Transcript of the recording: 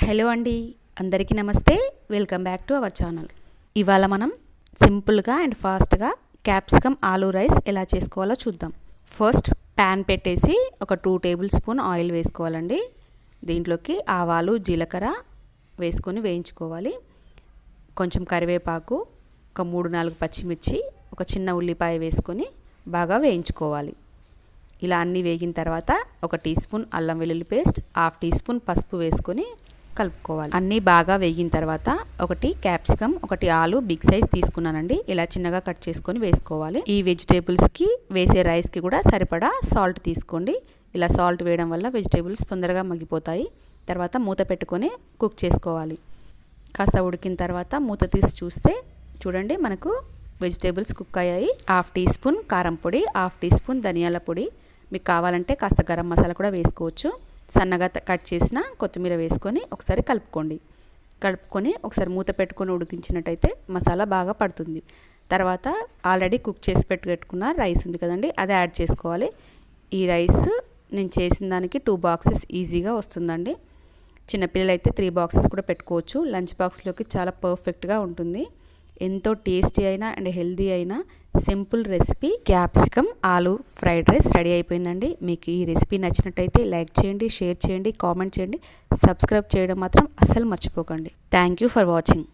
Hello అండి, అందరికీ నమస్తే. Welcome back to our channel. ఇవాళ మనం సింపుల్గా అండ్ ఫాస్ట్గా క్యాప్సికమ్ ఆలూ రైస్ ఎలా చేసుకోవాలో చూద్దాం. ఫస్ట్ ప్యాన్ పెట్టేసి ఒక 2 టేబుల్ స్పూన్ ఆయిల్ వేసుకోవాలండి. దీంట్లోకి ఆవాలు, జీలకర్ర వేసుకొని వేయించుకోవాలి. కొంచెం కరివేపాకు, ఒక 3-4 పచ్చిమిర్చి, ఒక చిన్న ఉల్లిపాయ వేసుకొని బాగా వేయించుకోవాలి. ఇలా అన్నీ వేగిన తర్వాత ఒక టీ స్పూన్ అల్లం వెల్లుల్లి పేస్ట్, 1/2 టీ స్పూన్ పసుపు వేసుకొని కలుపుకోవాలి. అన్నీ బాగా వేగిన తర్వాత ఒకటి క్యాప్సికమ్, ఒకటి ఆలు బిగ్ సైజ్ తీసుకున్నానండి. ఇలా చిన్నగా కట్ చేసుకొని వేసుకోవాలి. ఈ వెజిటేబుల్స్కి వేసే రైస్కి కూడా సరిపడా సాల్ట్ తీసుకోండి. ఇలా సాల్ట్ వేయడం వల్ల వెజిటేబుల్స్ తొందరగా మగ్గిపోతాయి. తర్వాత మూత పెట్టుకొని కుక్ చేసుకోవాలి. కాస్త ఉడికిన తర్వాత మూత తీసి చూస్తే చూడండి, మనకు వెజిటేబుల్స్ కుక్ అయ్యాయి. 1/2 టీ స్పూన్ కారం పొడి, 1/2 టీ స్పూన్ ధనియాల పొడి, మీకు కావాలంటే కాస్త గరం మసాలా కూడా వేసుకోవచ్చు. సన్నగా కట్ చేసిన కొత్తిమీర వేసుకొని ఒకసారి కలుపుకొని ఒకసారి మూత పెట్టుకొని ఉడికించినట్టయితే మసాలా బాగా పడుతుంది. తర్వాత ఆల్రెడీ కుక్ చేసి పెట్టుకున్న రైస్ ఉంది కదండి, అది యాడ్ చేసుకోవాలి. ఈ రైస్ నేను చేసిన దానికి 2 బాక్సెస్ ఈజీగా వస్తుందండి. చిన్నపిల్లలు అయితే 3 బాక్సెస్ కూడా పెట్టుకోవచ్చు. లంచ్ బాక్స్లోకి చాలా పర్ఫెక్ట్గా ఉంటుంది. ఎంతో టేస్టీ అయినా అండ్ హెల్దీ అయినా simple recipe capsicum aloo fried rice ready అయిపోయిందండి. మీకు ఈ రెసిపీ నచ్చినట్టయితే లైక్ చేయండి, షేర్ చేయండి, కామెంట్ చేయండి, సబ్స్క్రైబ్ చేయడం మాత్రం అస్సలు మర్చిపోకండి. Thank you for watching.